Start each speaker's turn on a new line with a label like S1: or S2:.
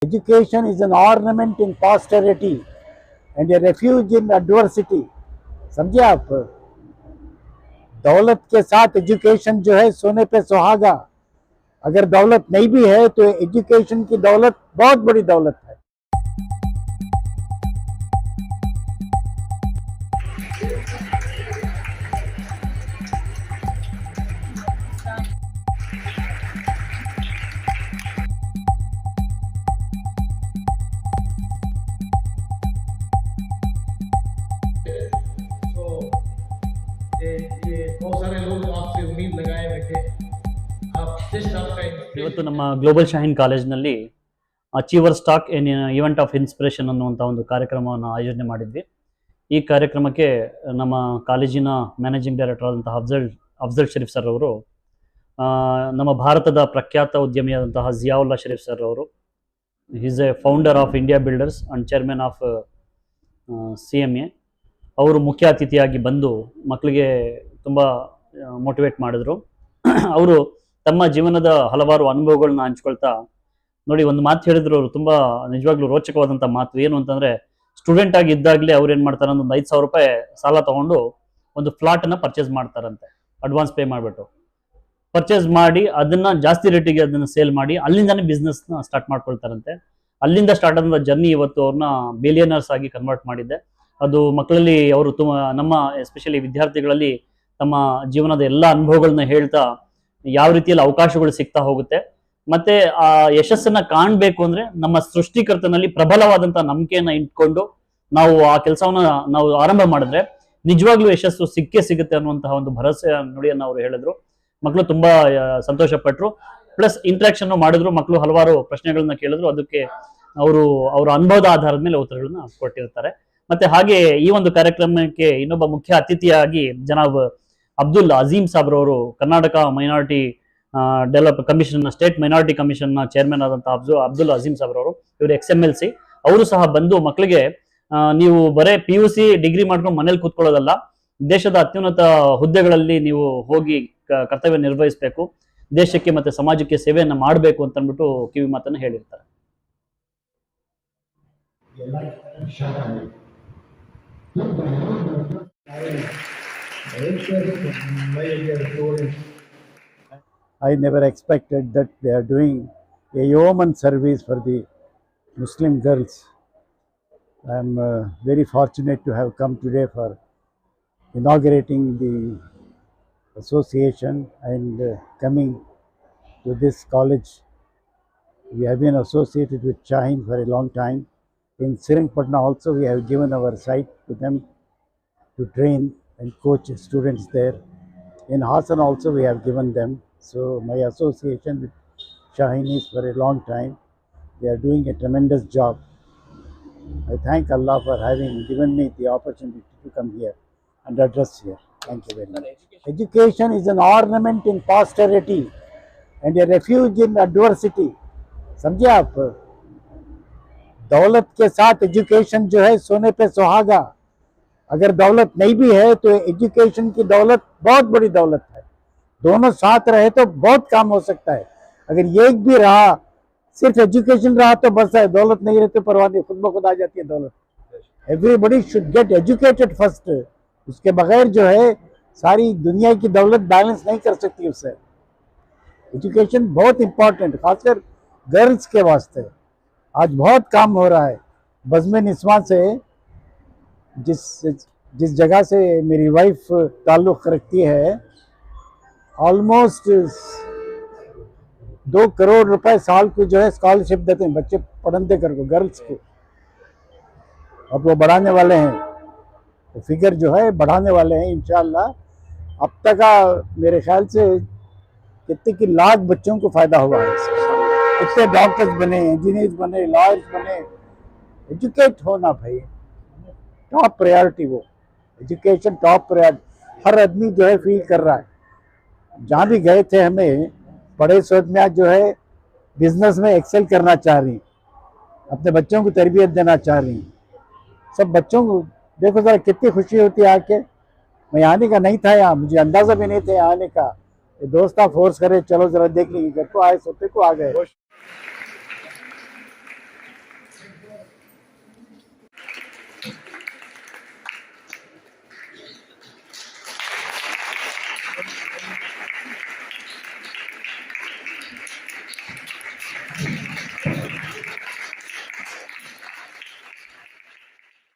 S1: Education is an ornament in posterity and a refuge in adversity. समझे आप? दौलत के साथ एजुकेशन जो है सोने पे सुहागा। अगर दौलत नहीं भी है तो एजुकेशन की दौलत बहुत बड़ी दौलत है।
S2: बहुत सारे लोग आपसे उम्मीद लगाए बैठे आप जस्ट आपका
S3: ಇವತ್ತು ನಮ್ಮ ಗ್ಲೋಬಲ್ ಶಾಹೀನ್ ಕಾಲೇಜ್ನಲ್ಲಿ achiever stock in event of inspiration ಅನ್ನುವಂಥ ಒಂದು ಕಾರ್ಯಕ್ರಮವನ್ನು ಆಯೋಜನೆ ಮಾಡಿದ್ವಿ. ಈ ಕಾರ್ಯಕ್ರಮಕ್ಕೆ ನಮ್ಮ ಕಾಲೇಜಿನ ಮ್ಯಾನೇಜಿಂಗ್ ಡೈರೆಕ್ಟರ್ ಆದಂತಹ ಅಫ್ಜಲ್ ಶರೀಫ್ ಸರ್ ಅವರು, ನಮ್ಮ ಭಾರತದ ಪ್ರಖ್ಯಾತ ಉದ್ಯಮಿಯಾದಂತಹ ಜಿಯಾವುಲ್ಲಾ ಶರೀಫ್ ಸರ್ ಅವರು, is A founder of India builders and chairman of CMA, ಅವರು ಮುಖ್ಯ ಅತಿಥಿಯಾಗಿ ಬಂದು ಮಕ್ಕಳಿಗೆ ತುಂಬ ಮೋಟಿವೇಟ್ ಮಾಡಿದ್ರು. ಅವರು ತಮ್ಮ ಜೀವನದ ಹಲವಾರು ಅನುಭವಗಳನ್ನ ಹಂಚ್ಕೊಳ್ತಾ, ನೋಡಿ ಒಂದು ಮಾತು ಹೇಳಿದ್ರು ಅವರು, ತುಂಬ ನಿಜವಾಗ್ಲೂ ರೋಚಕವಾದಂಥ ಮಾತು. ಏನು ಅಂತಂದರೆ, ಸ್ಟೂಡೆಂಟ್ ಆಗಿ ಇದ್ದಾಗಲೇ ಅವ್ರು ಏನು ಮಾಡ್ತಾರೆ ಅಂದ್ರೆ ಒಂದು 5,000 ರೂಪಾಯಿ ಸಾಲ ತೊಗೊಂಡು ಒಂದು ಫ್ಲಾಟನ್ನು ಪರ್ಚೇಸ್ ಮಾಡ್ತಾರಂತೆ. ಅಡ್ವಾನ್ಸ್ ಪೇ ಮಾಡಿಬಿಟ್ಟು ಪರ್ಚೇಸ್ ಮಾಡಿ ಅದನ್ನು ಜಾಸ್ತಿ ರೇಟಿಗೆ ಅದನ್ನು ಸೇಲ್ ಮಾಡಿ ಅಲ್ಲಿಂದಾನೇ ಬಿಸ್ನೆಸ್ನ ಸ್ಟಾರ್ಟ್ ಮಾಡ್ಕೊಳ್ತಾರಂತೆ. ಅಲ್ಲಿಂದ ಸ್ಟಾರ್ಟ್ ಆದ ಜರ್ನಿ ಇವತ್ತು ಅವ್ರನ್ನ ಬಿಲಿಯನರ್ಸ್ ಆಗಿ ಕನ್ವರ್ಟ್ ಮಾಡಿದೆ. ಅದು ಮಕ್ಕಳಲ್ಲಿ ಅವರು ನಮ್ಮ ಎಸ್ಪೆಷಲಿ ವಿದ್ಯಾರ್ಥಿಗಳಲ್ಲಿ ತಮ್ಮ ಜೀವನದ ಎಲ್ಲ ಅನುಭವಗಳನ್ನ ಹೇಳ್ತಾ ಯಾವ ರೀತಿಯಲ್ಲಿ ಅವಕಾಶಗಳು ಸಿಗ್ತಾ ಹೋಗುತ್ತೆ. ಮತ್ತೆ ಆ ಯಶಸ್ಸನ್ನ ಕಾಣಬೇಕು ಅಂದ್ರೆ ನಮ್ಮ ಸೃಷ್ಟಿಕರ್ತನಲ್ಲಿ ಪ್ರಬಲವಾದಂತಹ ನಂಬಿಕೆಯನ್ನ ಇಟ್ಕೊಂಡು ನಾವು ಆ ಕೆಲಸವನ್ನ ನಾವು ಆರಂಭ ಮಾಡಿದ್ರೆ ನಿಜವಾಗ್ಲೂ ಯಶಸ್ಸು ಸಿಗುತ್ತೆ ಅನ್ನುವಂತಹ ಒಂದು ಭರವಸೆ ನುಡಿಯನ್ನ ಅವರು ಹೇಳಿದ್ರು. ಮಕ್ಕಳು ತುಂಬಾ ಸಂತೋಷ ಪಟ್ರು. ಪ್ಲಸ್ ಇಂಟ್ರಾಕ್ಷನ್ ಮಾಡಿದ್ರು. ಮಕ್ಕಳು ಹಲವಾರು ಪ್ರಶ್ನೆಗಳನ್ನ ಕೇಳಿದ್ರು. ಅದಕ್ಕೆ ಅವರ ಅನುಭವದ ಆಧಾರದ ಮೇಲೆ ಉತ್ತರಗಳನ್ನ ಕೊಟ್ಟಿರ್ತಾರೆ. ಮತ್ತೆ ಹಾಗೆ ಈ ಒಂದು ಕಾರ್ಯಕ್ರಮಕ್ಕೆ ಇನ್ನೊಬ್ಬ ಮುಖ್ಯ ಅತಿಥಿಯಾಗಿ ಜನಾಬ್ ಅಬ್ದುಲ್ ಅಜೀಮ್ ಸಾಬ್ರವರು, Karnataka minority develop commission, state minority commission ನ ಚೇರ್ಮನ್ ಆದಂತಹ ಅಬ್ದುಲ್ ಅಜೀಮ್ ಸಾಬ್ರವರು, ಇವರು XMLC, ಅವರು ಸಹ ಬಂದು ಮಕ್ಕಳಿಗೆ ನೀವು ಬರೇ PUC ಡಿಗ್ರಿ ಮಾಡ್ಕೊಂಡು ಮನೇಲಿ ಕೂತ್ಕೊಳ್ಳೋದಲ್ಲ, ದೇಶದ ಅತ್ಯುನ್ನತ ಹುದ್ದೆಗಳಲ್ಲಿ ನೀವು ಹೋಗಿ ಕರ್ತವ್ಯ ನಿರ್ವಹಿಸಬೇಕು, ದೇಶಕ್ಕೆ ಮತ್ತೆ ಸಮಾಜಕ್ಕೆ ಸೇವೆಯನ್ನ ಮಾಡಬೇಕು ಅಂತ ಅಂದ್ಬಿಟ್ಟು ಕಿವಿ ಮಾತನ್ನ ಹೇಳಿರ್ತಾರೆ.
S1: I never expected that they are doing a yeoman service for the Muslim girls. I am very fortunate to have come today for inaugurating the association and coming to this college. We have been associated with Shaheen for a long time. In Srirangapatna also we have given our site to them to train and coach students there. In Hassan also we have given them. So my association with Shaheen is for a long time. They are doing a tremendous job. I thank Allah for having given me the opportunity to come here and address here. Thank you very much. Education is an ornament in posterity and a refuge in adversity. समझे आप? दौलत के साथ education जो है सोने पे सुहागा। अगर दौलत नहीं भी है तो एजुकेशन की दौलत बहुत बड़ी दौलत है। दोनों साथ रहे तो बहुत काम हो सकता है। अगर ये एक भी रहा, सिर्फ एजुकेशन रहा तो बस है, दौलत नहीं रहे तो परवाह नहीं, खुद ब खुद आ जाती है दौलत। Everybody should get educated first. उसके बगैर जो है सारी दुनिया की दौलत बैलेंस नहीं कर सकती उससे। एजुकेशन बहुत इम्पोर्टेंट, खासकर गर्ल्स के वास्ते आज बहुत काम हो रहा है। बज़्म निस्वां से जिस जगह से मेरी वाइफ ताल्लुक़ रखती है, ऑलमोस्ट 2 करोड़ रुपए साल को जो है स्कॉलरशिप देते हैं बच्चे पढ़ने कर को, गर्ल्स को। अब वो बढ़ाने वाले हैं, तो फिगर जो है बढ़ाने वाले हैं इंशाअल्लाह। अब तक मेरे ख्याल से कितने की लाख बच्चों को फ़ायदा हुआ है। कितने डॉक्टर्स बने, इंजीनियर्स बने, लॉयर्स बने। एजुकेट होना भाई टॉप प्रायोरिटी, वो एजुकेशन टॉप प्रायोरिटी हर आदमी जो है फील कर रहा है। जहाँ भी गए थे हमें बड़े सोच में आज जो है बिजनेस में एक्सेल करना चाह रही, अपने बच्चों को तरबियत देना चाह रही। सब बच्चों को देखो ज़रा कितनी खुशी होती है आके। मैं आने का नहीं था यहाँ, मुझे अंदाज़ा भी नहीं था आने का। दोस्त फोर्स करे चलो ज़रा देख लीजिए, घर को आए सोते को आ गए।
S2: you.